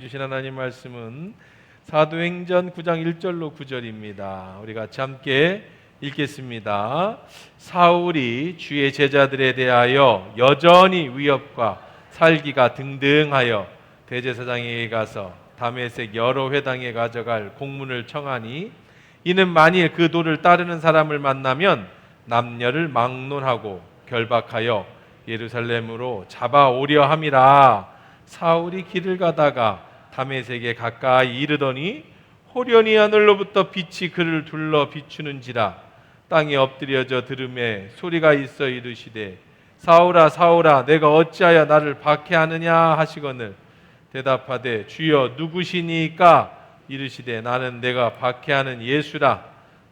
주신 하나님 말씀은 사도행전 9장 1절로 9절입니다. 우리 같이 함께 읽겠습니다. 사울이 주의 제자들에 대하여 여전히 위협과 살기가 등등하여 대제사장에게 가서 다메섹 여러 회당에 가져갈 공문을 청하니, 이는 만일 그 도를 따르는 사람을 만나면 남녀를 막론하고 결박하여 예루살렘으로 잡아오려 함이라. 사울이 길을 가다가 다메섹에 가까이 이르더니 호련히 하늘로부터 빛이 그를 둘러 비추는지라. 땅에 엎드려져 들음에 소리가 있어 이르시되, 사울아 사울아 내가 어찌하여 나를 박해하느냐 하시거늘, 대답하되 주여 누구시니까? 이르시되 나는 내가 박해하는 예수라.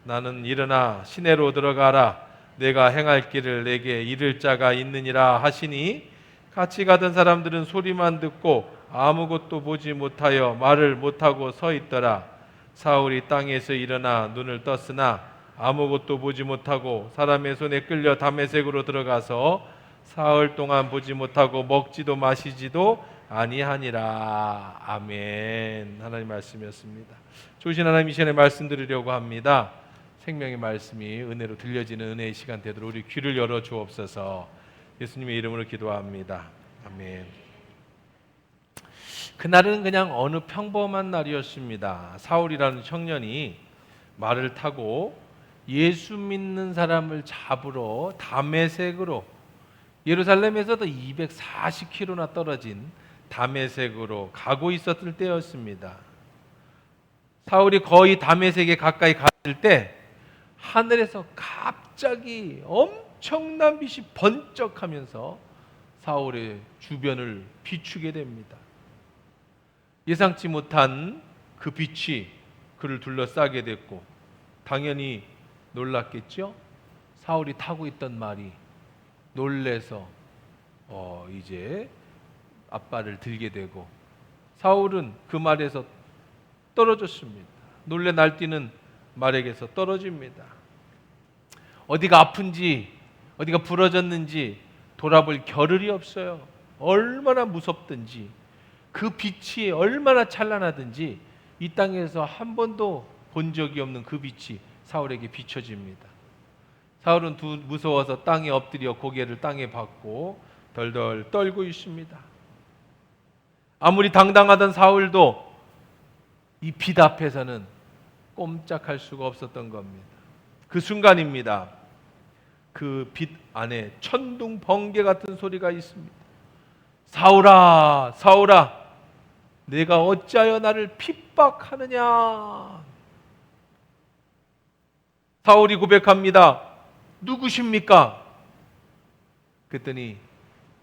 나는 일어나 시내로 들어가라. 내가 행할 길을 내게 이를 자가 있느니라 하시니, 같이 가던 사람들은 소리만 듣고 아무것도 보지 못하여 말을 못하고 서 있더라. 사울이 땅에서 일어나 눈을 떴으나 아무것도 보지 못하고 사람의 손에 끌려 다메섹으로 들어가서 사흘 동안 보지 못하고 먹지도 마시지도 아니하니라. 아멘. 하나님 말씀이었습니다. 좋으신 하나님, 이 시간에 말씀 드리려고 합니다. 생명의 말씀이 은혜로 들려지는 은혜의 시간 되도록 우리 귀를 열어 주옵소서. 예수님의 이름으로 기도합니다. 아멘. 그날은 그냥 어느 평범한 날이었습니다. 사울이라는 청년이 말을 타고 예수 믿는 사람을 잡으러 다메섹으로, 예루살렘에서도 240km나 떨어진 다메섹으로 가고 있었을 때였습니다. 사울이 거의 다메섹에 가까이 갔을 때 하늘에서 갑자기 엄청난 빛이 번쩍하면서 사울의 주변을 비추게 됩니다. 예상치 못한 그 빛이 그를 둘러싸게 됐고, 당연히 놀랐겠죠. 사울이 타고 있던 말이 놀래서 이제 앞발을 들게 되고, 사울은 그 말에서 떨어졌습니다. 놀래 날뛰는 말에게서 떨어집니다. 어디가 아픈지, 어디가 부러졌는지 돌아볼 겨를이 없어요. 얼마나 무섭든지, 그 빛이 얼마나 찬란하든지 이 땅에서 한 번도 본 적이 없는 그 빛이 사울에게 비춰집니다. 사울은 무서워서 땅에 엎드려 고개를 땅에 박고 덜덜 떨고 있습니다. 아무리 당당하던 사울도 이 빛 앞에서는 꼼짝할 수가 없었던 겁니다. 그 순간입니다. 그 빛 안에 천둥 번개 같은 소리가 있습니다. 사울아 사울아 내가 어찌하여 나를 핍박하느냐. 사울이 고백합니다. 누구십니까? 그랬더니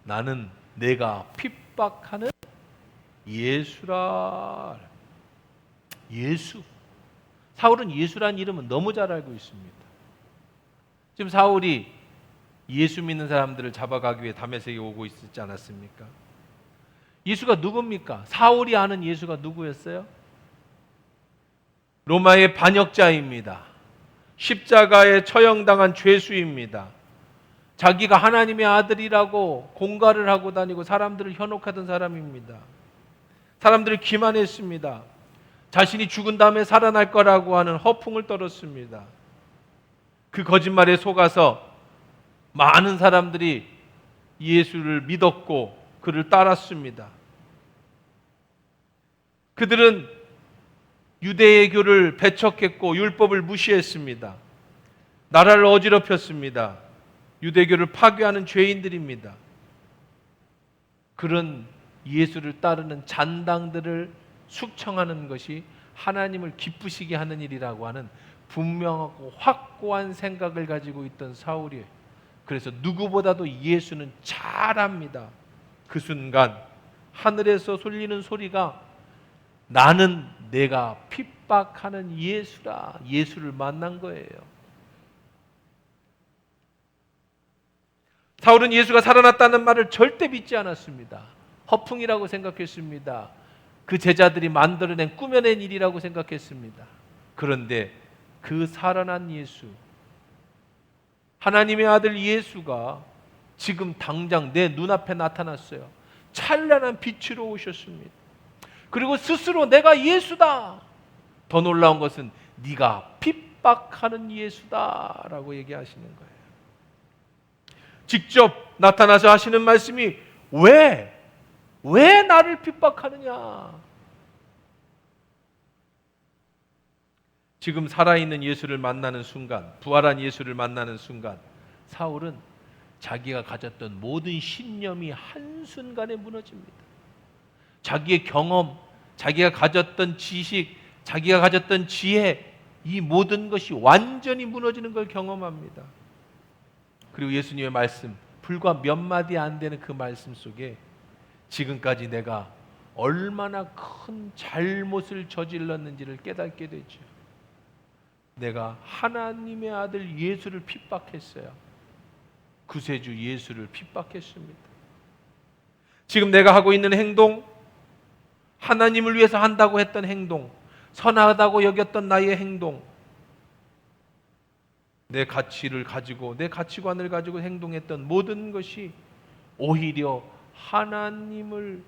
나는 내가 핍박하는 예수라. 예수. 사울은 예수란 이름은 너무 잘 알고 있습니다. 지금 사울이 예수 믿는 사람들을 잡아가기 위해 다메섹에 오고 있었지 않았습니까? 예수가 누굽니까? 사울이 아는 예수가 누구였어요? 로마의 반역자입니다. 십자가에 처형당한 죄수입니다. 자기가 하나님의 아들이라고 공갈을 하고 다니고 사람들을 현혹하던 사람입니다. 사람들을 기만했습니다. 자신이 죽은 다음에 살아날 거라고 하는 허풍을 떨었습니다. 그 거짓말에 속아서 많은 사람들이 예수를 믿었고 그를 따랐습니다. 그들은 유대교를 배척했고 율법을 무시했습니다. 나라를 어지럽혔습니다. 유대교를 파괴하는 죄인들입니다. 그런 예수를 따르는 잔당들을 숙청하는 것이 하나님을 기쁘시게 하는 일이라고 하는 분명하고 확고한 생각을 가지고 있던 사울이에요. 그래서 누구보다도 예수는 잘 압니다. 그 순간 하늘에서 쏠리는 소리가 나는 내가 핍박하는 예수라. 예수를 만난 거예요. 사울은 예수가 살아났다는 말을 절대 믿지 않았습니다. 허풍이라고 생각했습니다. 그 제자들이 만들어낸 꾸며낸 일이라고 생각했습니다. 그런데 그 살아난 예수, 하나님의 아들 예수가 지금 당장 내 눈앞에 나타났어요. 찬란한 빛으로 오셨습니다. 그리고 스스로 내가 예수다. 더 놀라운 것은 네가 핍박하는 예수다라고 얘기하시는 거예요. 직접 나타나서 하시는 말씀이 왜 나를 핍박하느냐? 지금 살아있는 예수를 만나는 순간, 부활한 예수를 만나는 순간, 사울은 자기가 가졌던 모든 신념이 한순간에 무너집니다. 자기의 경험, 자기가 가졌던 지식, 자기가 가졌던 지혜, 이 모든 것이 완전히 무너지는 걸 경험합니다. 그리고 예수님의 말씀, 불과 몇 마디 안 되는 그 말씀 속에 지금까지 내가 얼마나 큰 잘못을 저질렀는지를 깨닫게 되죠. 내가 하나님의 아들 예수를 핍박했어요. 구세주 예수를 핍박했습니다. 지금 내가 하고 있는 행동, 하나님을 위해서 한다고 했던 행동, 선하다고 여겼던 나의 행동, 내 가치를 가지고, 내 가치관을 가지고 행동했던 모든 것이 오히려 하나님을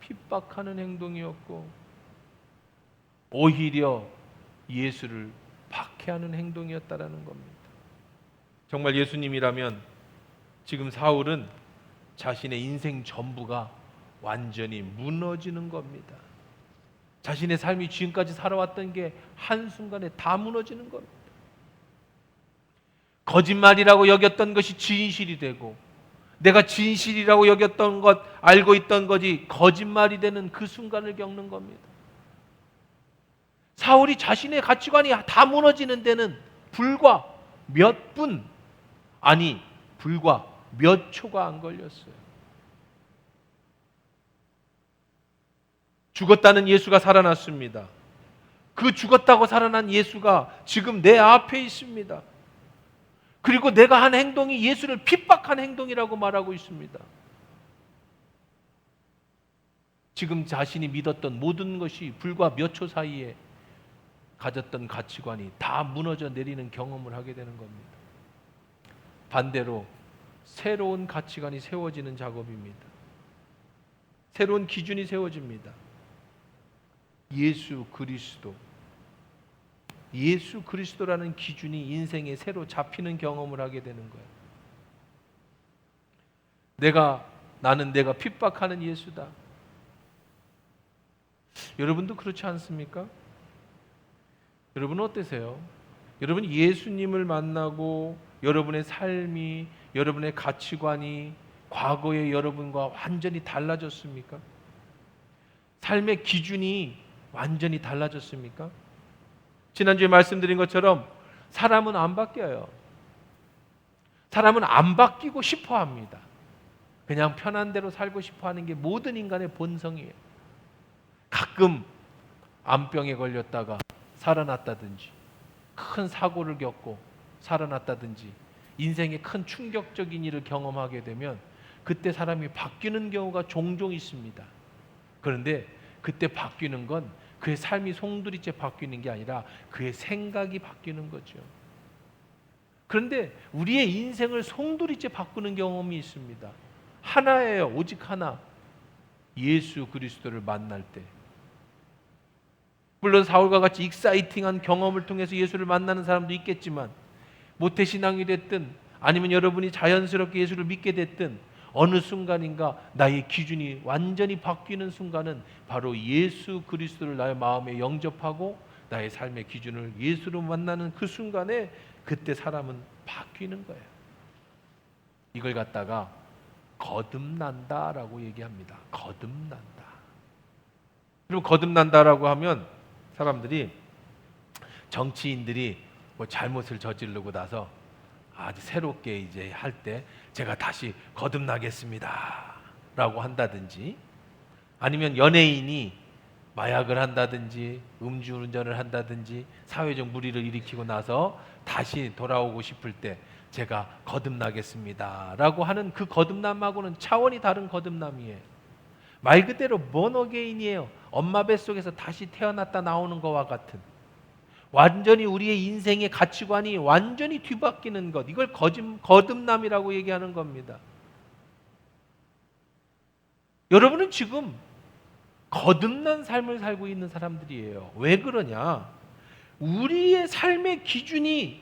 핍박하는 행동이었고, 오히려 예수를 박해하는 행동이었다라는 겁니다. 정말 예수님이라면 지금 사울은 자신의 인생 전부가 완전히 무너지는 겁니다. 자신의 삶이 지금까지 살아왔던 게 한순간에 다 무너지는 겁니다. 거짓말이라고 여겼던 것이 진실이 되고, 내가 진실이라고 여겼던 것, 알고 있던 것이 거짓말이 되는 그 순간을 겪는 겁니다. 사울이 자신의 가치관이 다 무너지는 데는 불과 몇 분, 아니 불과 몇 초가 안 걸렸어요. 죽었다는 예수가 살아났습니다. 그 죽었다고 살아난 예수가 지금 내 앞에 있습니다. 그리고 내가 한 행동이 예수를 핍박한 행동이라고 말하고 있습니다. 지금 자신이 믿었던 모든 것이 불과 몇 초 사이에 가졌던 가치관이 다 무너져 내리는 경험을 하게 되는 겁니다. 반대로 새로운 가치관이 세워지는 작업입니다. 새로운 기준이 세워집니다. 예수 그리스도라는 기준이 인생에 새로 잡히는 경험을 하게 되는 거예요. 나는 내가 핍박하는 예수다. 여러분도 그렇지 않습니까? 여러분은 어떠세요? 여러분 예수님을 만나고 여러분의 삶이, 여러분의 가치관이 과거의 여러분과 완전히 달라졌습니까? 삶의 기준이 완전히 달라졌습니까? 지난주에 말씀드린 것처럼 사람은 안 바뀌어요. 사람은 안 바뀌고 싶어 합니다. 그냥 편한 대로 살고 싶어 하는 게 모든 인간의 본성이에요. 가끔 암병에 걸렸다가 살아났다든지, 큰 사고를 겪고 살아났다든지, 인생에 큰 충격적인 일을 경험하게 되면 그때 사람이 바뀌는 경우가 종종 있습니다. 그런데 그때 바뀌는 건 그의 삶이 송두리째 바뀌는 게 아니라 그의 생각이 바뀌는 거죠. 그런데 우리의 인생을 송두리째 바꾸는 경험이 있습니다. 하나예요. 오직 하나. 예수 그리스도를 만날 때. 물론 사울과 같이 익사이팅한 경험을 통해서 예수를 만나는 사람도 있겠지만, 모태신앙이 됐든 아니면 여러분이 자연스럽게 예수를 믿게 됐든 어느 순간인가 나의 기준이 완전히 바뀌는 순간은 바로 예수 그리스도를 나의 마음에 영접하고 나의 삶의 기준을 예수로 만나는 그 순간에 그때 사람은 바뀌는 거예요. 이걸 갖다가 거듭난다라고 얘기합니다. 거듭난다. 그럼 거듭난다라고 하면 사람들이, 정치인들이 뭐 잘못을 저지르고 나서 아주 새롭게 이제 할 때 제가 다시 거듭나겠습니다 라고 한다든지, 아니면 연예인이 마약을 한다든지 음주운전을 한다든지 사회적 물의를 일으키고 나서 다시 돌아오고 싶을 때 제가 거듭나겠습니다 라고 하는 그 거듭남하고는 차원이 다른 거듭남이에요. 말 그대로 born-again이에요. 엄마 뱃속에서 다시 태어났다 나오는 것과 같은, 완전히 우리의 인생의 가치관이 완전히 뒤바뀌는 것, 이걸 거듭남이라고 얘기하는 겁니다. 여러분은 지금 거듭난 삶을 살고 있는 사람들이에요. 왜 그러냐? 우리의 삶의 기준이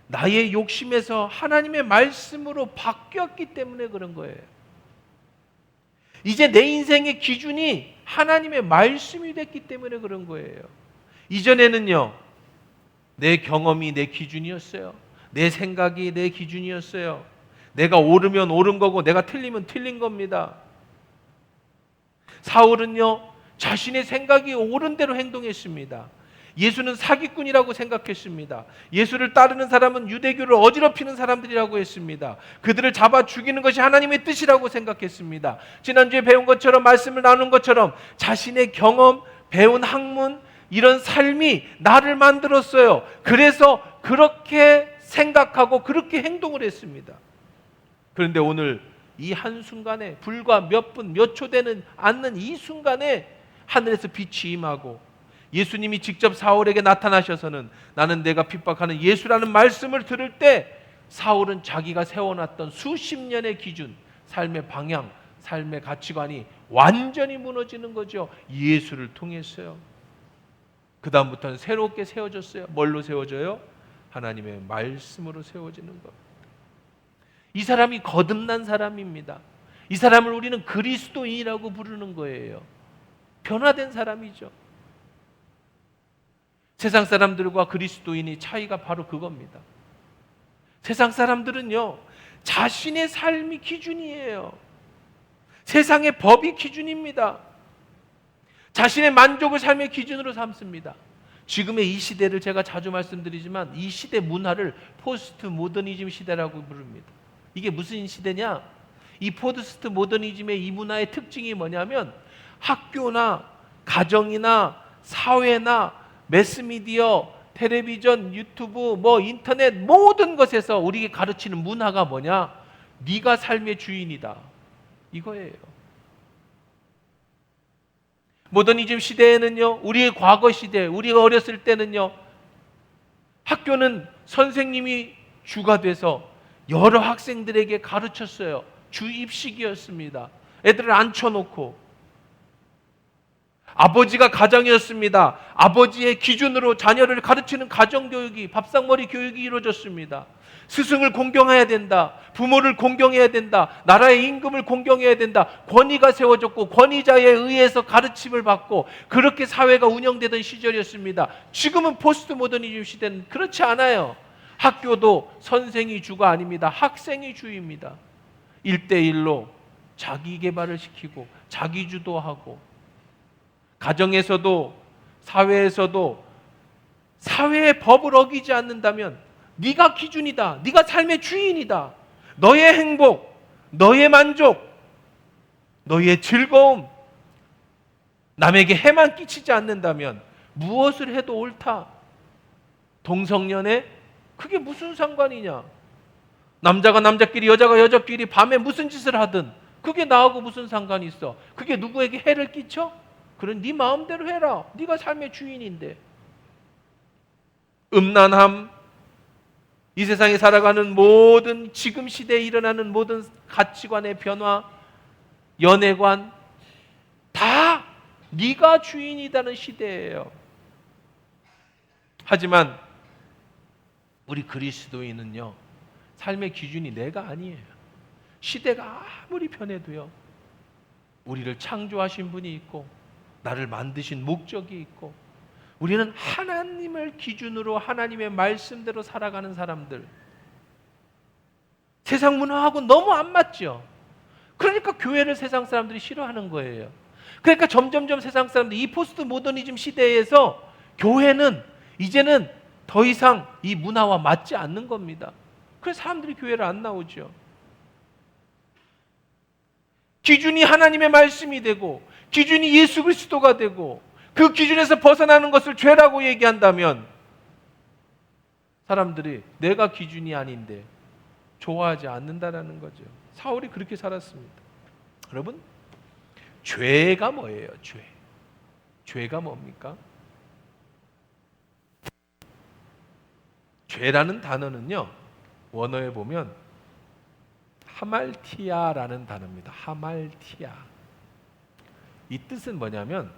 나의 욕심에서 하나님의 말씀으로 바뀌었기 때문에 그런 거예요. 이제 내 인생의 기준이 하나님의 말씀이 됐기 때문에 그런 거예요. 이전에는요, 내 경험이 내 기준이었어요. 내 생각이 내 기준이었어요. 내가 옳으면 옳은 거고 내가 틀리면 틀린 겁니다. 사울은요, 자신의 생각이 옳은 대로 행동했습니다. 예수는 사기꾼이라고 생각했습니다. 예수를 따르는 사람은 유대교를 어지럽히는 사람들이라고 했습니다. 그들을 잡아 죽이는 것이 하나님의 뜻이라고 생각했습니다. 지난주에 배운 것처럼, 말씀을 나눈 것처럼 자신의 경험, 배운 학문, 이런 삶이 나를 만들었어요. 그래서 그렇게 생각하고 그렇게 행동을 했습니다. 그런데 오늘 이 한순간에, 불과 몇 분, 몇 초 되는 않는 이 순간에 하늘에서 빛이 임하고 예수님이 직접 사울에게 나타나셔서는 나는 내가 핍박하는 예수라는 말씀을 들을 때 사울은 자기가 세워놨던 수십 년의 기준, 삶의 방향, 삶의 가치관이 완전히 무너지는 거죠. 예수를 통했어요. 그 다음부터는 새롭게 세워졌어요. 뭘로 세워져요? 하나님의 말씀으로 세워지는 겁니다. 이 사람이 거듭난 사람입니다. 이 사람을 우리는 그리스도인이라고 부르는 거예요. 변화된 사람이죠. 세상 사람들과 그리스도인의 차이가 바로 그겁니다. 세상 사람들은요, 자신의 삶이 기준이에요. 세상의 법이 기준입니다. 자신의 만족을 삶의 기준으로 삼습니다. 지금의 이 시대를 제가 자주 말씀드리지만 이 시대 문화를 포스트 모더니즘 시대라고 부릅니다. 이게 무슨 시대냐? 이 포스트 모더니즘의 이 문화의 특징이 뭐냐면 학교나 가정이나 사회나 매스미디어, 텔레비전, 유튜브, 인터넷 모든 것에서 우리에게 가르치는 문화가 뭐냐? 네가 삶의 주인이다. 이거예요. 모더니즘 시대에는요, 우리의 과거 시대, 우리가 어렸을 때는요, 학교는 선생님이 주가 돼서 여러 학생들에게 가르쳤어요. 주입식이었습니다. 애들을 앉혀놓고. 아버지가 가장이었습니다. 아버지의 기준으로 자녀를 가르치는 가정교육이, 밥상머리 교육이 이루어졌습니다. 스승을 공경해야 된다. 부모를 공경해야 된다. 나라의 임금을 공경해야 된다. 권위가 세워졌고 권위자에 의해서 가르침을 받고 그렇게 사회가 운영되던 시절이었습니다. 지금은 포스트 모더니즘 시대는 그렇지 않아요. 학교도 선생이 주가 아닙니다. 학생이 주입니다. 1대1로 자기 개발을 시키고 자기 주도하고, 가정에서도 사회에서도 사회의 법을 어기지 않는다면 네가 기준이다. 네가 삶의 주인이다. 너의 행복, 너의 만족, 너의 즐거움, 남에게 해만 끼치지 않는다면 무엇을 해도 옳다. 동성연애? 그게 무슨 상관이냐? 남자가 남자끼리, 여자가 여자끼리 밤에 무슨 짓을 하든 그게 나하고 무슨 상관이 있어? 그게 누구에게 해를 끼쳐? 그럼 네 마음대로 해라. 네가 삶의 주인인데. 음란함, 이 세상에 살아가는 모든, 지금 시대에 일어나는 모든 가치관의 변화, 연애관, 다 네가 주인이라는 시대예요. 하지만 우리 그리스도인은요, 삶의 기준이 내가 아니에요. 시대가 아무리 변해도요, 우리를 창조하신 분이 있고 나를 만드신 목적이 있고, 우리는 하나님을 기준으로 하나님의 말씀대로 살아가는 사람들. 세상 문화하고 너무 안 맞죠. 그러니까 교회를 세상 사람들이 싫어하는 거예요. 그러니까 점점점 세상 사람들이 이 포스트 모더니즘 시대에서 교회는 이제는 더 이상 이 문화와 맞지 않는 겁니다. 그래서 사람들이 교회를 안 나오죠. 기준이 하나님의 말씀이 되고 기준이 예수 그리스도가 되고 그 기준에서 벗어나는 것을 죄라고 얘기한다면 사람들이 내가 기준이 아닌데 좋아하지 않는다라는 거죠. 사울이 그렇게 살았습니다. 여러분, 죄가 뭐예요? 죄가 뭡니까? 죄라는 단어는요, 원어에 보면 하말티아라는 단어입니다. 하말티아. 이 뜻은 뭐냐면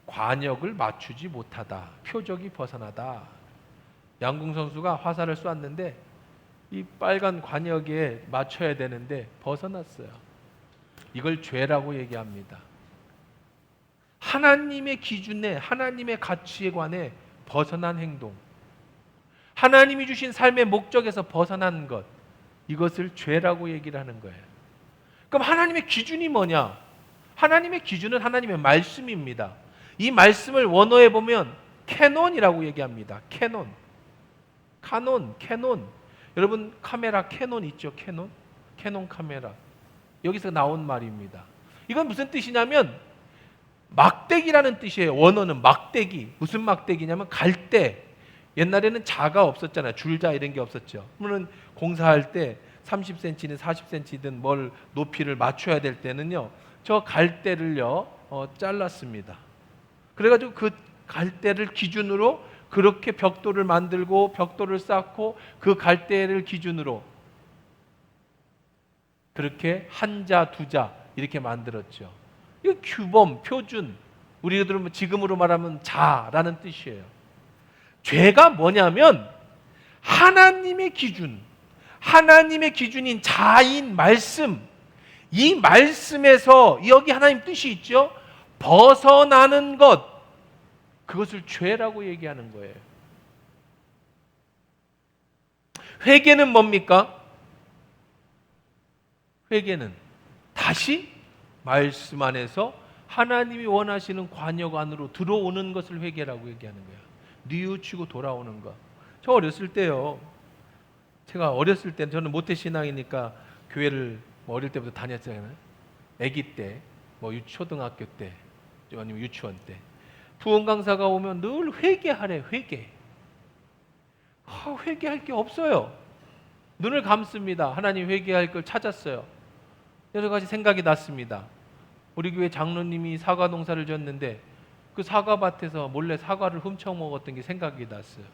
관역을 맞추지 못하다, 표적이 벗어나다. 양궁 선수가 화살을 쏘았는데 이 빨간 관역에 맞춰야 되는데 벗어났어요. 이걸 죄라고 얘기합니다. 하나님의 기준에, 하나님의 가치에 관해 벗어난 행동, 하나님이 주신 삶의 목적에서 벗어난 것, 이것을 죄라고 얘기를 하는 거예요. 그럼 하나님의 기준이 뭐냐? 하나님의 기준은 하나님의 말씀입니다. 이 말씀을 원어에 보면 캐논이라고 얘기합니다. 캐논, 카논, 캐논. 여러분 카메라 캐논 있죠? 캐논? 캐논 카메라. 여기서 나온 말입니다. 이건 무슨 뜻이냐면 막대기라는 뜻이에요. 원어는 막대기. 무슨 막대기냐면 갈대. 옛날에는 자가 없었잖아요. 줄자 이런 게 없었죠. 그러면 공사할 때 30cm는 40cm든 뭘 높이를 맞춰야 될 때는요, 저 갈대를요 잘랐습니다. 그래가지고 그 갈대를 기준으로 그렇게 벽돌을 만들고 벽돌을 쌓고 그 갈대를 기준으로 그렇게 한자 두자 이렇게 만들었죠. 이거 규범, 표준, 우리가 지금으로 말하면 자라는 뜻이에요. 죄가 뭐냐면 하나님의 기준, 하나님의 기준인 자인 말씀, 이 말씀에서 여기 하나님 뜻이 있죠. 벗어나는 것, 그것을 죄라고 얘기하는 거예요. 회개는 뭡니까? 회개는 다시 말씀 안에서 하나님이 원하시는 관역 안으로 들어오는 것을 회개라고 얘기하는 거예요. 뉘우치고 돌아오는 것. 저 어렸을 때요, 제가 어렸을 때 저는 모태신앙이니까 교회를 어릴 때부터 다녔잖아요. 아기 때, 초등학교 때, 아니면 유치원 때 부흥 강사가 오면 늘 회개하래. 회개. 회개할 게 없어요. 눈을 감습니다. 하나님 회개할 걸 찾았어요. 여러 가지 생각이 났습니다. 우리 교회 장로님이 사과 농사를 졌는데 그 사과밭에서 몰래 사과를 훔쳐 먹었던 게 생각이 났어요.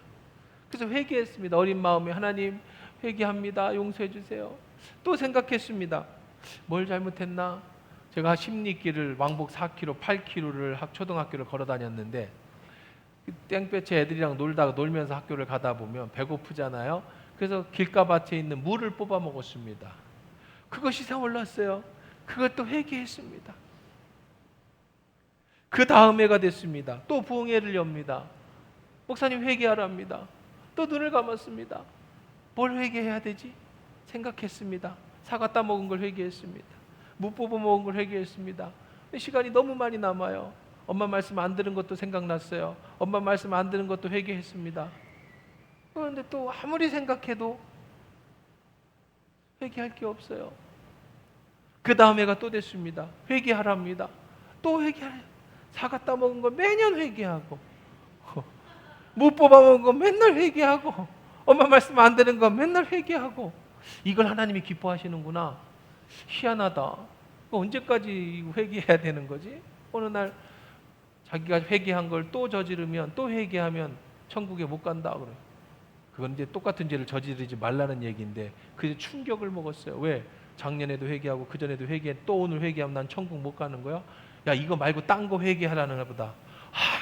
그래서 회개했습니다. 어린 마음에 하나님 회개합니다. 용서해 주세요. 또 생각했습니다. 뭘 잘못했나? 제가 십리길을 왕복 4km, 8km를 초등학교를 걸어 다녔는데 땡볕에 애들이랑 놀면서 학교를 가다 보면 배고프잖아요. 그래서 길가밭에 있는 물을 뽑아 먹었습니다. 그것이 세월났어요. 그것도 회개했습니다. 그 다음 해가 됐습니다. 또 부흥회를 엽니다. 목사님 회개하랍니다. 또 눈을 감았습니다. 뭘 회개해야 되지? 생각했습니다. 사과 따먹은 걸 회개했습니다. 무 뽑아 먹은 걸 회개했습니다. 시간이 너무 많이 남아요. 엄마 말씀 안 들은 것도 생각났어요. 엄마 말씀 안 들은 것도 회개했습니다. 그런데 또 아무리 생각해도 회개할 게 없어요. 그 다음 해가 또 됐습니다. 회개하랍니다. 또 회개하래요. 사과 따먹은 거 매년 회개하고 무 뽑아먹은 거 맨날 회개하고 엄마 말씀 안 들은 거 맨날 회개하고 이걸 하나님이 기뻐하시는구나. 희한하다. 언제까지 회개해야 되는 거지? 어느 날 자기가 회개한 걸 또 저지르면 또 회개하면 천국에 못 간다 그래요. 그건 이제 똑같은 죄를 저지르지 말라는 얘기인데 그게 충격을 먹었어요. 왜? 작년에도 회개하고 그전에도 회개해 또 오늘 회개하면 난 천국 못 가는 거야? 야 이거 말고 딴 거 회개하라는 보다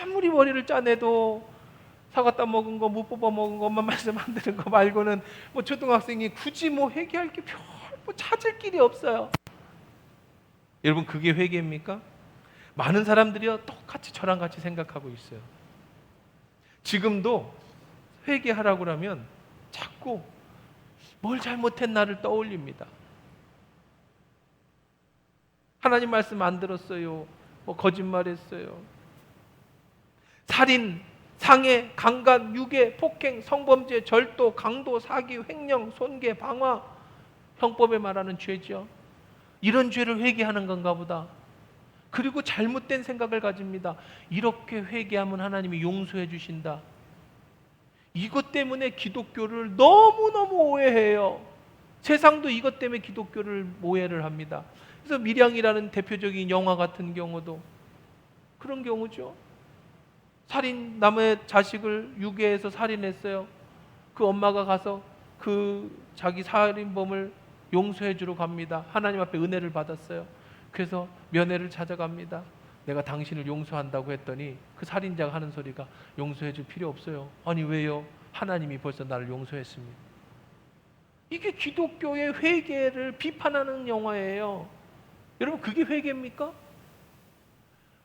아무리 머리를 짜내도 사과 따먹은 거, 무 뽑아 먹은 거, 엄마 말씀 안 들은 거 말고는 초등학생이 굳이 회개할 게 별 찾을 길이 없어요. 여러분 그게 회개입니까? 많은 사람들이요 똑같이 저랑 같이 생각하고 있어요. 지금도 회개하라고 하면 자꾸 뭘 잘못했나를 떠올립니다. 하나님 말씀 안 들었어요. 거짓말했어요. 살인, 상해, 강간, 유괴, 폭행, 성범죄, 절도, 강도, 사기, 횡령, 손괴, 방화, 형법에 말하는 죄죠. 이런 죄를 회개하는 건가 보다. 그리고 잘못된 생각을 가집니다. 이렇게 회개하면 하나님이 용서해 주신다. 이것 때문에 기독교를 너무너무 오해해요. 세상도 이것 때문에 기독교를 오해를 합니다. 그래서 밀양이라는 대표적인 영화 같은 경우도 그런 경우죠. 살인, 남의 자식을 유괴해서 살인했어요. 그 엄마가 가서 그 자기 살인범을 용서해 주러 갑니다. 하나님 앞에 은혜를 받았어요. 그래서 면회를 찾아갑니다. 내가 당신을 용서한다고 했더니 그 살인자가 하는 소리가 용서해 줄 필요 없어요. 아니 왜요? 하나님이 벌써 나를 용서했습니다. 이게 기독교의 회개를 비판하는 영화예요. 여러분 그게 회개입니까?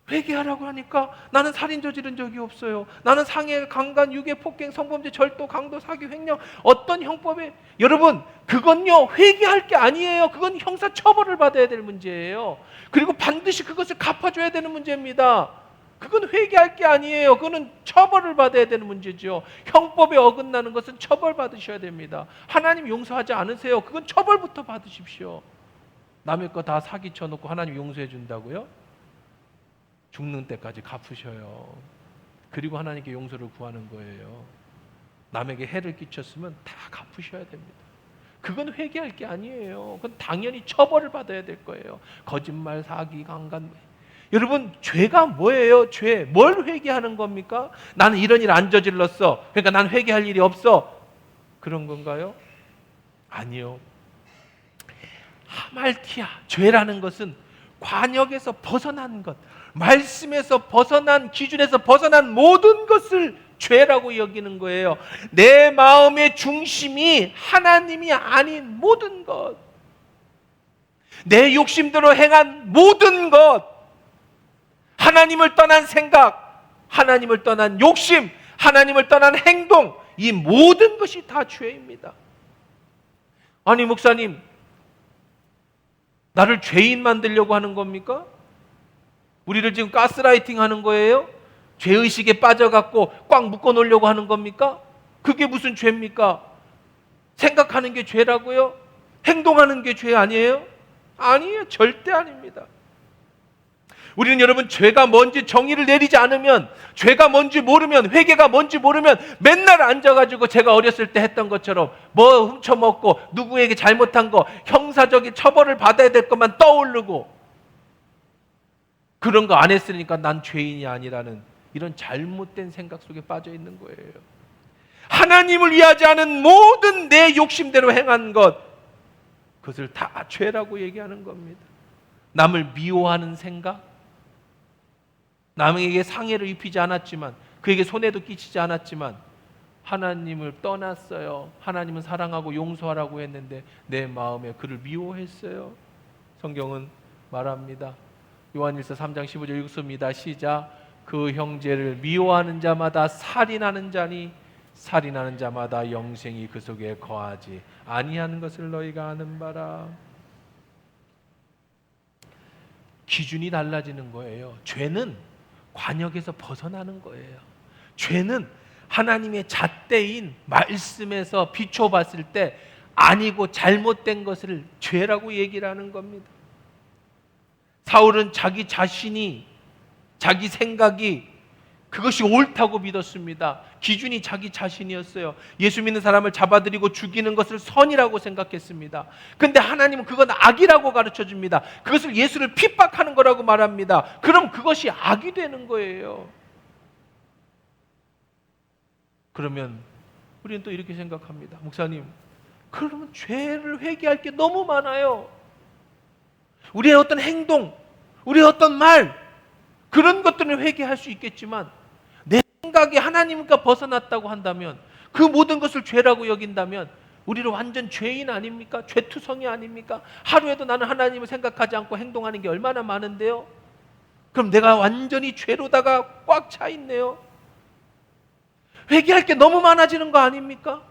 회개하라고 하니까 나는 살인 저지른 적이 없어요. 나는 상해, 강간, 유괴, 폭행, 성범죄, 절도, 강도, 사기, 횡령 어떤 형법에 여러분 그건요 회개할 게 아니에요. 그건 형사 처벌을 받아야 될 문제예요. 그리고 반드시 그것을 갚아줘야 되는 문제입니다. 그건 회개할 게 아니에요. 그거는 처벌을 받아야 되는 문제죠. 형법에 어긋나는 것은 처벌받으셔야 됩니다. 하나님 용서하지 않으세요. 그건 처벌부터 받으십시오. 남의 거 다 사기쳐 놓고 하나님 용서해 준다고요? 죽는 때까지 갚으셔요. 그리고 하나님께 용서를 구하는 거예요. 남에게 해를 끼쳤으면 다 갚으셔야 됩니다. 그건 회개할 게 아니에요. 그건 당연히 처벌을 받아야 될 거예요. 거짓말, 사기, 강간. 여러분 죄가 뭐예요? 죄. 뭘 회개하는 겁니까? 나는 이런 일 안 저질렀어. 그러니까 난 회개할 일이 없어. 그런 건가요? 아니요. 하말티아. 죄라는 것은 관역에서 벗어난 것, 말씀에서 벗어난, 기준에서 벗어난 모든 것을 죄라고 여기는 거예요. 내 마음의 중심이 하나님이 아닌 모든 것, 내 욕심대로 행한 모든 것, 하나님을 떠난 생각, 하나님을 떠난 욕심, 하나님을 떠난 행동, 이 모든 것이 다 죄입니다. 아니 목사님, 나를 죄인 만들려고 하는 겁니까? 우리를 지금 가스라이팅 하는 거예요? 죄의식에 빠져갖고 꽉 묶어놓으려고 하는 겁니까? 그게 무슨 죄입니까? 생각하는 게 죄라고요? 행동하는 게 죄 아니에요? 아니에요. 절대 아닙니다. 우리는 여러분 죄가 뭔지 정의를 내리지 않으면, 죄가 뭔지 모르면, 회개가 뭔지 모르면 맨날 앉아가지고 제가 어렸을 때 했던 것처럼 뭐 훔쳐먹고 누구에게 잘못한 거 형사적인 처벌을 받아야 될 것만 떠오르고 그런 거 안 했으니까 난 죄인이 아니라는 이런 잘못된 생각 속에 빠져 있는 거예요. 하나님을 위하지 않은 모든 내 욕심대로 행한 것, 그것을 다 죄라고 얘기하는 겁니다. 남을 미워하는 생각, 남에게 상해를 입히지 않았지만, 그에게 손해도 끼치지 않았지만 하나님을 떠났어요. 하나님은 사랑하고 용서하라고 했는데 내 마음에 그를 미워했어요. 성경은 말합니다. 요한일서 3장 15절 읽습니다. 시작. 그 형제를 미워하는 자마다 살인하는 자니 살인하는 자마다 영생이 그 속에 거하지 아니하는 것을 너희가 아는 바라. 기준이 달라지는 거예요. 죄는 관역에서 벗어나는 거예요. 죄는 하나님의 잣대인 말씀에서 비춰봤을 때 아니고 잘못된 것을 죄라고 얘기를 하는 겁니다. 사울은 자기 자신이, 자기 생각이 그것이 옳다고 믿었습니다. 기준이 자기 자신이었어요. 예수 믿는 사람을 잡아들이고 죽이는 것을 선이라고 생각했습니다. 그런데 하나님은 그건 악이라고 가르쳐줍니다. 그것을 예수를 핍박하는 거라고 말합니다. 그럼 그것이 악이 되는 거예요. 그러면 우리는 또 이렇게 생각합니다. 목사님, 그러면 죄를 회개할 게 너무 많아요. 우리의 어떤 행동, 우리의 어떤 말, 그런 것들은 회개할 수 있겠지만 내 생각이 하나님과 벗어났다고 한다면, 그 모든 것을 죄라고 여긴다면 우리를 완전 죄인 아닙니까? 죄투성이 아닙니까? 하루에도 나는 하나님을 생각하지 않고 행동하는 게 얼마나 많은데요? 그럼 내가 완전히 죄로다가 꽉 차 있네요. 회개할 게 너무 많아지는 거 아닙니까?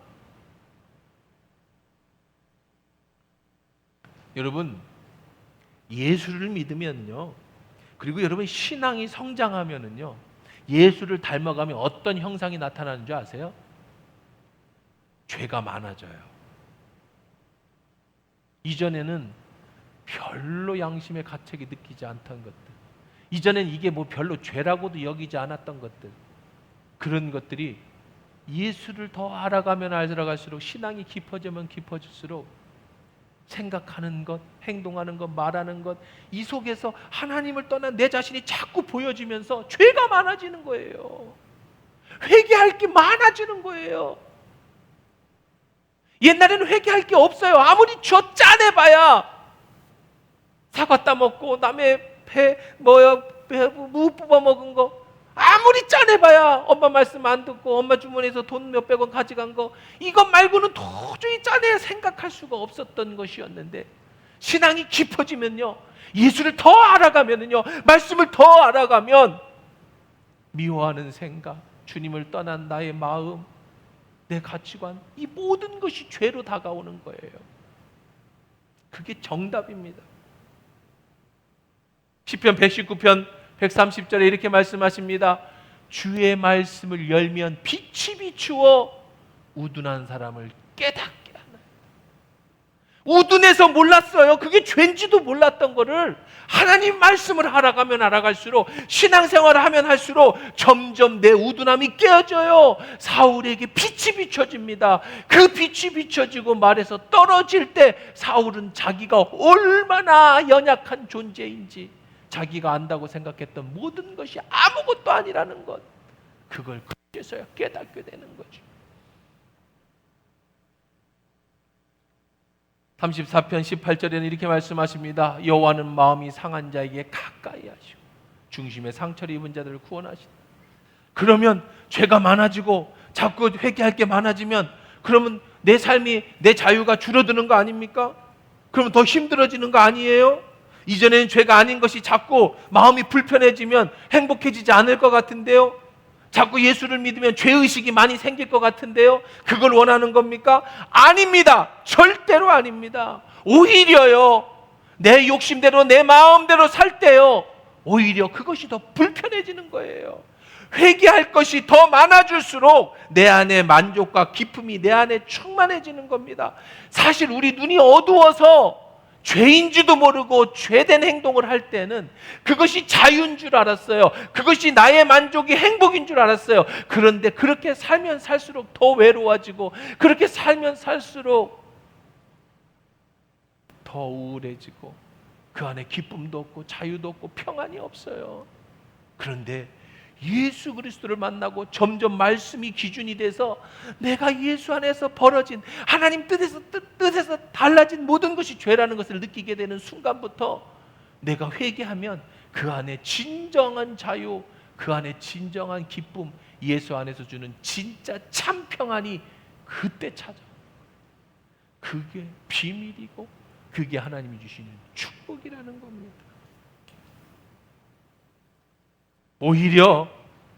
여러분, 예수를 믿으면요, 그리고 여러분 신앙이 성장하면은요, 예수를 닮아가면 어떤 형상이 나타나는 줄 아세요? 죄가 많아져요. 이전에는 별로 양심의 가책이 느끼지 않던 것들, 이전엔 이게 뭐 별로 죄라고도 여기지 않았던 것들, 그런 것들이 예수를 더 알아가면 알아갈수록, 신앙이 깊어지면 깊어질수록 생각하는 것, 행동하는 것, 말하는 것, 이 속에서 하나님을 떠난 내 자신이 자꾸 보여지면서 죄가 많아지는 거예요. 회개할 게 많아지는 거예요. 옛날에는 회개할 게 없어요. 아무리 짜내봐야 사과 따먹고 남의 무 뽑아 먹은 거, 아무리 짜내봐야 엄마 말씀 안 듣고 엄마 주머니에서 돈 몇백 원 가져간 거, 이것 말고는 도저히 짜내 생각할 수가 없었던 것이었는데, 신앙이 깊어지면요, 예수를 더 알아가면요, 말씀을 더 알아가면 미워하는 생각, 주님을 떠난 나의 마음, 내 가치관, 이 모든 것이 죄로 다가오는 거예요. 그게 정답입니다. 시편 119편 130절에 이렇게 말씀하십니다. 주의 말씀을 열면 빛이 비추어 우둔한 사람을 깨닫게 하나이다. 우둔해서 몰랐어요. 그게 죄인지도 몰랐던 거를 하나님 말씀을 알아가면 알아갈수록, 신앙생활을 하면 할수록 점점 내 우둔함이 깨어져요. 사울에게 빛이 비춰집니다. 그 빛이 비춰지고 말에서 떨어질 때 사울은 자기가 얼마나 연약한 존재인지, 자기가 안다고 생각했던 모든 것이 아무것도 아니라는 것, 그걸 그제서야 깨닫게 되는 거죠. 34편 18절에는 이렇게 말씀하십니다. 여호와는 마음이 상한 자에게 가까이 하시고 중심에 상처를 입은 자들을 구원하신다. 그러면 죄가 많아지고 자꾸 회개할 게 많아지면, 그러면 내 삶이, 내 자유가 줄어드는 거 아닙니까? 그러면 더 힘들어지는 거 아니에요? 이전에는 죄가 아닌 것이 자꾸 마음이 불편해지면 행복해지지 않을 것 같은데요? 자꾸 예수를 믿으면 죄의식이 많이 생길 것 같은데요? 그걸 원하는 겁니까? 아닙니다. 절대로 아닙니다. 오히려요, 내 욕심대로 내 마음대로 살 때요, 오히려 그것이 더 불편해지는 거예요. 회개할 것이 더 많아질수록 내 안에 만족과 기쁨이 내 안에 충만해지는 겁니다. 사실 우리 눈이 어두워서 죄인지도 모르고 죄된 행동을 할 때는 그것이 자유인 줄 알았어요. 그것이 나의 만족이 행복인 줄 알았어요. 그런데 그렇게 살면 살수록 더 외로워지고, 그렇게 살면 살수록 더 우울해지고, 그 안에 기쁨도 없고 자유도 없고 평안이 없어요. 그런데 예수 그리스도를 만나고 점점 말씀이 기준이 돼서 내가 예수 안에서 벌어진 하나님 뜻에서 달라진 모든 것이 죄라는 것을 느끼게 되는 순간부터 내가 회개하면 그 안에 진정한 자유, 그 안에 진정한 기쁨, 예수 안에서 주는 진짜 참 평안이 그때 찾아. 그게 비밀이고 그게 하나님이 주시는 축복이라는 겁니다. 오히려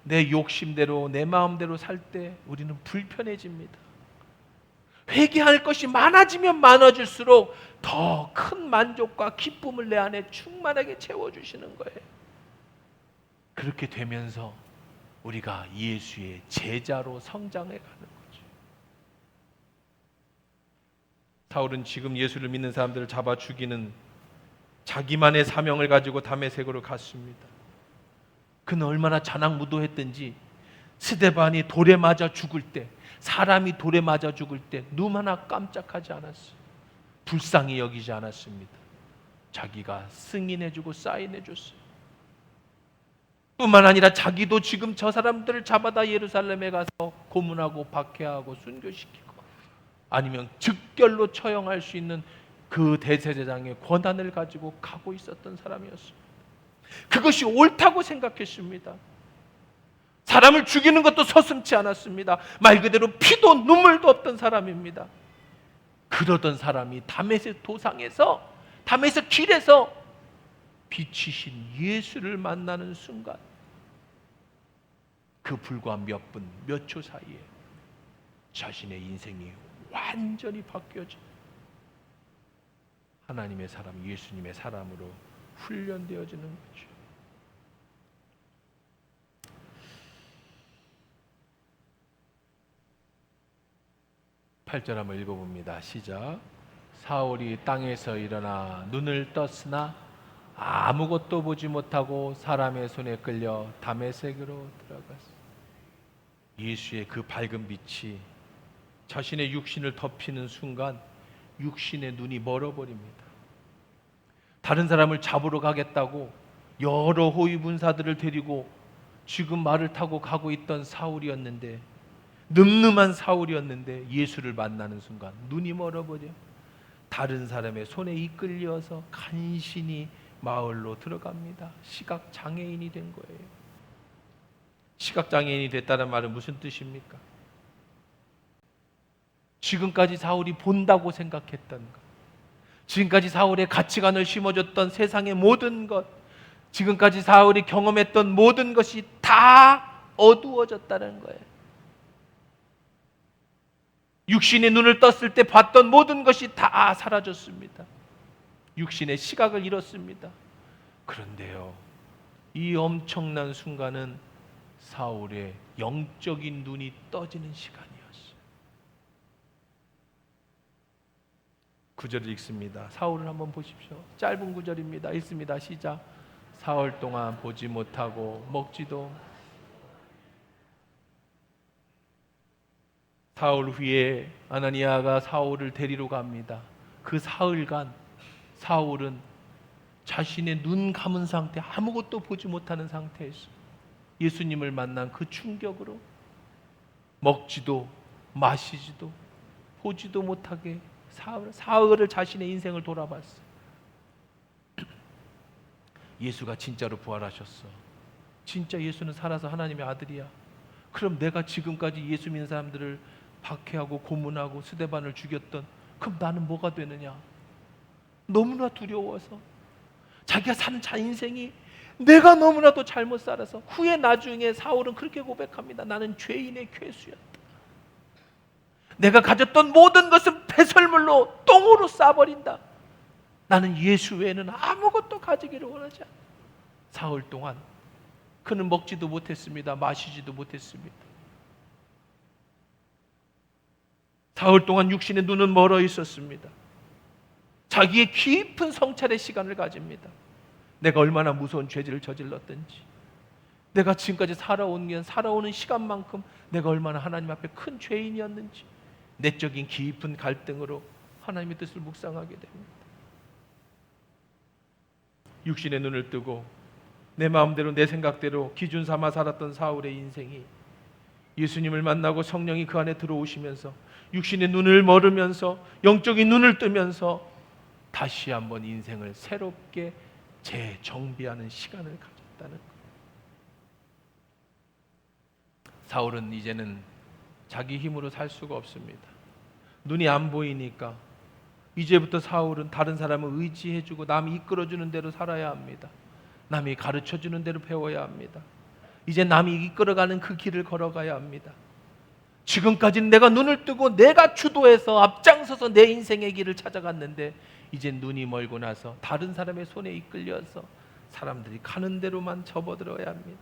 내 욕심대로 내 마음대로 살 때 우리는 불편해집니다. 회개할 것이 많아지면 많아질수록 더 큰 만족과 기쁨을 내 안에 충만하게 채워주시는 거예요. 그렇게 되면서 우리가 예수의 제자로 성장해 가는 거죠. 사울은 지금 예수를 믿는 사람들을 잡아 죽이는 자기만의 사명을 가지고 다메섹으로 갔습니다. 그는 얼마나 잔악무도했던지, 스데반이 돌에 맞아 죽을 때, 사람이 돌에 맞아 죽을 때 눈 하나 깜짝하지 않았어요. 불쌍히 여기지 않았습니다. 자기가 승인해주고 사인해줬어요. 뿐만 아니라 자기도 지금 저 사람들을 잡아다 예루살렘에 가서 고문하고 박해하고 순교시키고, 아니면 즉결로 처형할 수 있는 그 대제사장의 권한을 가지고 가고 있었던 사람이었습니다. 그것이 옳다고 생각했습니다. 사람을 죽이는 것도 서슴지 않았습니다. 말 그대로 피도 눈물도 없던 사람입니다. 그러던 사람이 다메섹 도상에서, 다메섹 길에서 빛이신 예수를 만나는 순간, 그 불과 몇 분, 몇 초 사이에 자신의 인생이 완전히 바뀌어져 하나님의 사람, 예수님의 사람으로 훈련되어지는 거죠. (8절) 한번 읽어봅니다. 시작. 사울이 땅에서 일어나 눈을 떴으나 아무것도 보지 못하고 사람의 손에 끌려 다메섹으로 들어갔어. 예수의 그 밝은 빛이 자신의 육신을 덮이는 순간 육신의 눈이 멀어버립니다. 다른 사람을 잡으러 가겠다고 여러 호위 군사들을 데리고 지금 말을 타고 가고 있던 사울이었는데, 늠름한 사울이었는데 예수를 만나는 순간 눈이 멀어버려 다른 사람의 손에 이끌려서 간신히 마을로 들어갑니다. 시각 장애인이 된 거예요. 시각 장애인이 됐다는 말은 무슨 뜻입니까? 지금까지 사울이 본다고 생각했던 것, 지금까지 사울의 가치관을 심어줬던 세상의 모든 것, 지금까지 사울이 경험했던 모든 것이 다 어두워졌다는 거예요. 육신의 눈을 떴을 때 봤던 모든 것이 다 사라졌습니다. 육신의 시각을 잃었습니다. 그런데요, 이 엄청난 순간은 사울의 영적인 눈이 떠지는 시간이었어요. 구절을 읽습니다. 사울을 한번 보십시오. 짧은 구절입니다. 읽습니다. 시작. 사흘 동안 보지 못하고 먹지도. 사흘 후에 아나니아가 사울을 데리러 갑니다. 그 사흘간 사울은 자신의 눈 감은 상태, 아무것도 보지 못하는 상태에서 예수님을 만난 그 충격으로 먹지도 마시지도 보지도 못하게 사흘을 자신의 인생을 돌아봤어요. 예수가 진짜로 부활하셨어. 진짜 예수는 살아서 하나님의 아들이야. 그럼 내가 지금까지 예수 믿는 사람들을 박해하고 고문하고 스데반을 죽였던, 그럼 나는 뭐가 되느냐? 너무나 두려워서 자기가 사는 자 인생이 내가 너무나도 잘못 살아서, 후에 나중에 사울은 그렇게 고백합니다. 나는 죄인의 괴수였다. 내가 가졌던 모든 것은 배설물로 똥으로 싸버린다. 나는 예수 외에는 아무것도 가지기를 원하지 않다. 사흘 동안 그는 먹지도 못했습니다. 마시지도 못했습니다. 사흘 동안 육신의 눈은 멀어 있었습니다. 자기의 깊은 성찰의 시간을 가집니다. 내가 얼마나 무서운 죄질을 저질렀든지, 내가 지금까지 살아오는 시간만큼 내가 얼마나 하나님 앞에 큰 죄인이었는지, 내적인 깊은 갈등으로 하나님의 뜻을 묵상하게 됩니다. 육신의 눈을 뜨고 내 마음대로 내 생각대로 기준 삼아 살았던 사울의 인생이 예수님을 만나고 성령이 그 안에 들어오시면서 육신의 눈을 멀으면서 영적인 눈을 뜨면서 다시 한번 인생을 새롭게 재정비하는 시간을 가졌다는 거예요. 사울은 이제는 자기 힘으로 살 수가 없습니다. 눈이 안 보이니까 이제부터 사울은 다른 사람을 의지해주고 남이 이끌어주는 대로 살아야 합니다. 남이 가르쳐주는 대로 배워야 합니다. 이제 남이 이끌어가는 그 길을 걸어가야 합니다. 지금까지는 내가 눈을 뜨고 내가 주도해서 앞장서서 내 인생의 길을 찾아갔는데, 이제 눈이 멀고 나서 다른 사람의 손에 이끌려서 사람들이 가는 대로만 접어들어야 합니다.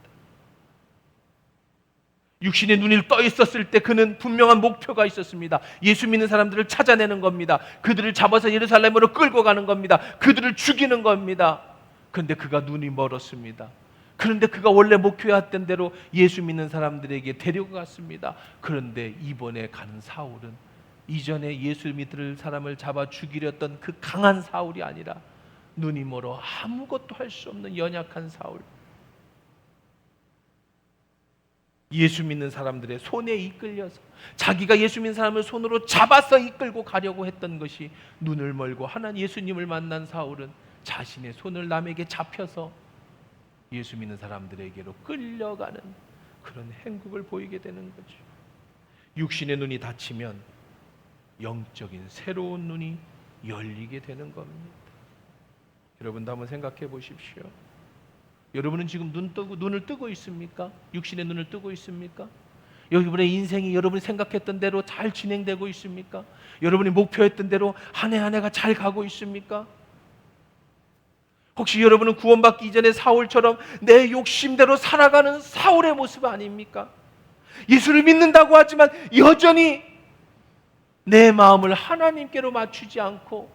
육신의 눈이 떠 있었을 때 그는 분명한 목표가 있었습니다. 예수 믿는 사람들을 찾아내는 겁니다. 그들을 잡아서 예루살렘으로 끌고 가는 겁니다. 그들을 죽이는 겁니다. 그런데 그가 눈이 멀었습니다. 그런데 그가 원래 목표였던 대로 예수 믿는 사람들에게 데려갔습니다. 그런데 이번에 가는 사울은 이전에 예수 믿을 사람을 잡아 죽이려던 그 강한 사울이 아니라 눈이 멀어 아무것도 할 수 없는 연약한 사울, 예수 믿는 사람들의 손에 이끌려서 자기가 예수 믿는 사람을 손으로 잡아서 이끌고 가려고 했던 것이, 눈을 멀고 하나님 예수님을 만난 사울은 자신의 손을 남에게 잡혀서 예수 믿는 사람들에게로 끌려가는 그런 행국을 보이게 되는 거죠. 육신의 눈이 닫히면 영적인 새로운 눈이 열리게 되는 겁니다. 여러분도 한번 생각해 보십시오. 여러분은 지금 눈을 뜨고 있습니까? 육신의 눈을 뜨고 있습니까? 여러분의 인생이 여러분이 생각했던 대로 잘 진행되고 있습니까? 여러분이 목표했던 대로 한 해 한 해가 잘 가고 있습니까? 혹시 여러분은 구원받기 이전에 사울처럼 내 욕심대로 살아가는 사울의 모습 아닙니까? 예수를 믿는다고 하지만 여전히 내 마음을 하나님께로 맞추지 않고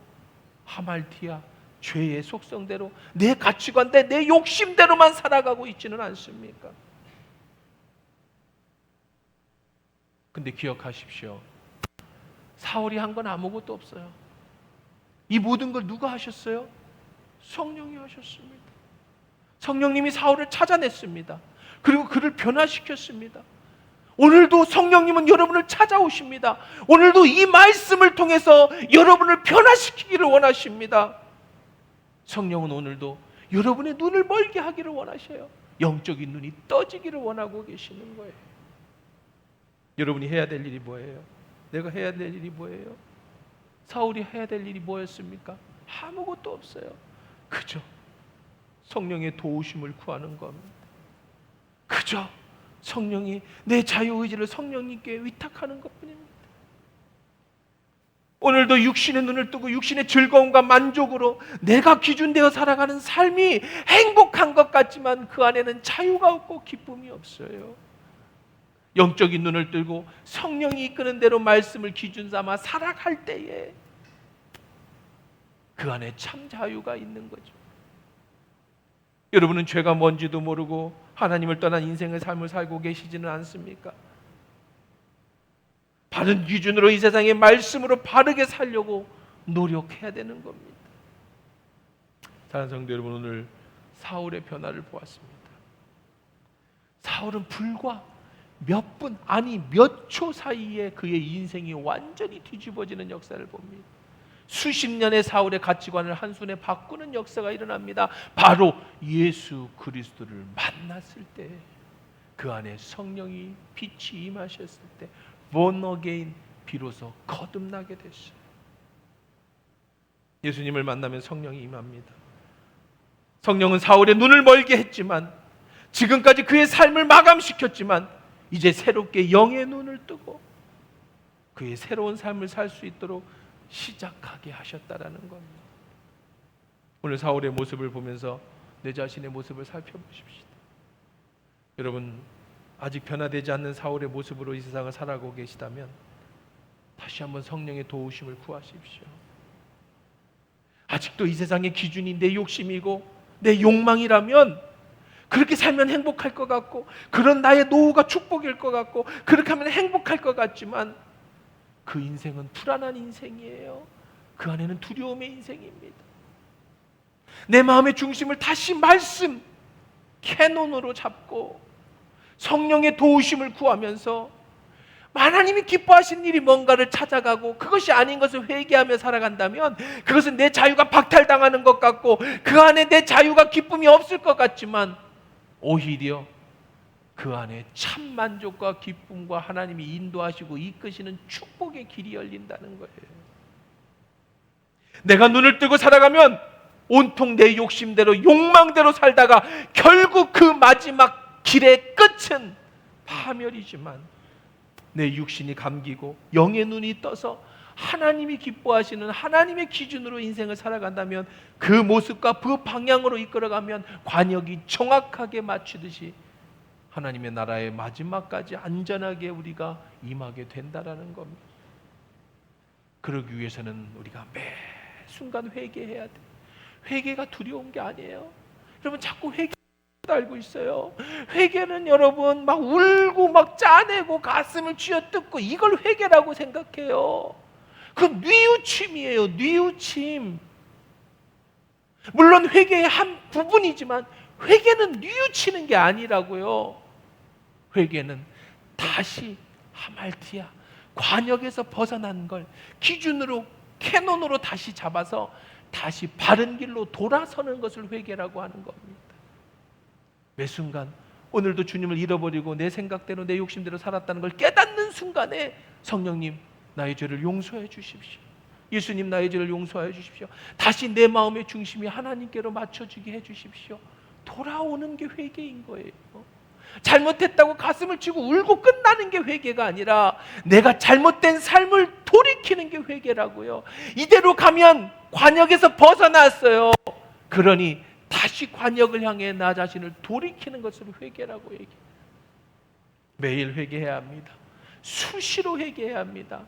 하말티아 죄의 속성대로 내 가치관대 내 욕심대로만 살아가고 있지는 않습니까? 근데 기억하십시오. 사울이 한 건 아무것도 없어요. 이 모든 걸 누가 하셨어요? 성령이 하셨습니다. 성령님이 사울을 찾아냈습니다. 그리고 그를 변화시켰습니다. 오늘도 성령님은 여러분을 찾아오십니다. 오늘도 이 말씀을 통해서 여러분을 변화시키기를 원하십니다. 성령은 오늘도 여러분의 눈을 멀게 하기를 원하셔요. 영적인 눈이 떠지기를 원하고 계시는 거예요. 여러분이 해야 될 일이 뭐예요? 내가 해야 될 일이 뭐예요? 사울이 해야 될 일이 뭐였습니까? 아무것도 없어요. 그저 성령의 도우심을 구하는 겁니다. 그저 성령이 내 자유의지를 성령님께 위탁하는 것뿐입니다. 오늘도 육신의 눈을 뜨고 육신의 즐거움과 만족으로 내가 기준되어 살아가는 삶이 행복한 것 같지만 그 안에는 자유가 없고 기쁨이 없어요. 영적인 눈을 뜨고 성령이 이끄는 대로 말씀을 기준 삼아 살아갈 때에 그 안에 참 자유가 있는 거죠. 여러분은 죄가 뭔지도 모르고 하나님을 떠난 인생의 삶을 살고 계시지는 않습니까? 바른 기준으로 이 세상의 말씀으로 바르게 살려고 노력해야 되는 겁니다. 사랑하는 성도 여러분, 오늘 사울의 변화를 보았습니다. 사울은 불과 몇 분, 아니 몇 초 사이에 그의 인생이 완전히 뒤집어지는 역사를 봅니다. 수십 년의 사울의 가치관을 한순에 바꾸는 역사가 일어납니다. 바로 예수 그리스도를 만났을 때, 그 안에 성령이 빛이 임하셨을 때 born again 비로소 거듭나게 됐어요. 예수님을 만나면 성령이 임합니다. 성령은 사울의 눈을 멀게 했지만, 지금까지 그의 삶을 마감시켰지만 이제 새롭게 영의 눈을 뜨고 그의 새로운 삶을 살 수 있도록 시작하게 하셨다라는 겁니다. 오늘 사울의 모습을 보면서 내 자신의 모습을 살펴보십시다. 여러분, 아직 변화되지 않는 사울의 모습으로 이 세상을 살아가고 계시다면 다시 한번 성령의 도우심을 구하십시오. 아직도 이 세상의 기준이 내 욕심이고 내 욕망이라면 그렇게 살면 행복할 것 같고, 그런 나의 노후가 축복일 것 같고, 그렇게 하면 행복할 것 같지만 그 인생은 불안한 인생이에요. 그 안에는 두려움의 인생입니다. 내 마음의 중심을 다시 말씀 캐논으로 잡고 성령의 도우심을 구하면서 하나님이 기뻐하신 일이 뭔가를 찾아가고 그것이 아닌 것을 회개하며 살아간다면 그것은 내 자유가 박탈당하는 것 같고 그 안에 내 자유가 기쁨이 없을 것 같지만, 오히려 그 안에 참 만족과 기쁨과 하나님이 인도하시고 이끄시는 축복의 길이 열린다는 거예요. 내가 눈을 뜨고 살아가면 온통 내 욕심대로 욕망대로 살다가 결국 그 마지막 길의 끝은 파멸이지만, 내 육신이 감기고 영의 눈이 떠서 하나님이 기뻐하시는 하나님의 기준으로 인생을 살아간다면 그 모습과 그 방향으로 이끌어가면 관역이 정확하게 맞추듯이 하나님의 나라의 마지막까지 안전하게 우리가 임하게 된다라는 겁니다. 그러기 위해서는 우리가 매 순간 회개해야 돼. 회개가 두려운 게 아니에요. 여러분, 자꾸 회개 알고 있어요. 회개는 여러분 막 울고 막 짜내고 가슴을 쥐어뜯고 이걸 회개라고 생각해요. 그 뉘우침이에요. 뉘우침. 물론 회개의 한 부분이지만 회개는 뉘우치는 게 아니라고요. 회개는 다시 하말티아 관역에서 벗어난 걸 기준으로 캐논으로 다시 잡아서 다시 바른 길로 돌아서는 것을 회개라고 하는 겁니다. 매 순간 오늘도 주님을 잃어버리고 내 생각대로 내 욕심대로 살았다는 걸 깨닫는 순간에 성령님, 나의 죄를 용서해 주십시오. 예수님, 나의 죄를 용서해 주십시오. 다시 내 마음의 중심이 하나님께로 맞춰지게 해 주십시오. 돌아오는 게 회개인 거예요. 잘못했다고 가슴을 치고 울고 끝나는 게 회개가 아니라 내가 잘못된 삶을 돌이키는 게 회개라고요. 이대로 가면 관역에서 벗어났어요. 그러니 다시 관역을 향해 나 자신을 돌이키는 것을 회개라고 얘기해요. 매일 회개해야 합니다. 수시로 회개해야 합니다.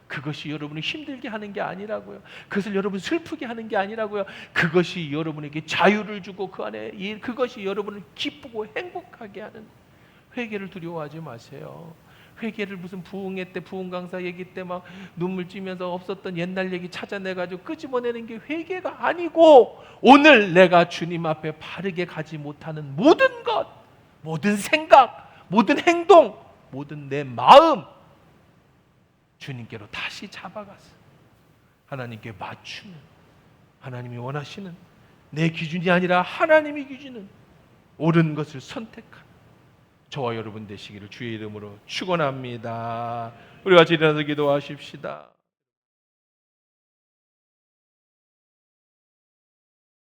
그것이 여러분을 힘들게 하는 게 아니라고요. 그것을 여러분 슬프게 하는 게 아니라고요. 그것이 여러분에게 자유를 주고 그 안에 그것이 여러분을 기쁘고 행복하게 하는, 회개를 두려워하지 마세요. 회개를 무슨 부흥회 때 부흥 강사 얘기 때 막 눈물 찌면서 없었던 옛날 얘기 찾아내가지고 끄집어내는 게 회개가 아니고, 오늘 내가 주님 앞에 바르게 가지 못하는 모든 것, 모든 생각, 모든 행동, 모든 내 마음 주님께로 다시 잡아가서 하나님께 맞추는, 하나님이 원하시는 내 기준이 아니라 하나님의 기준은 옳은 것을 선택한 저와 여러분 되시기를 주의 이름으로 축원합니다. 우리 같이 일어나서 기도하십시다.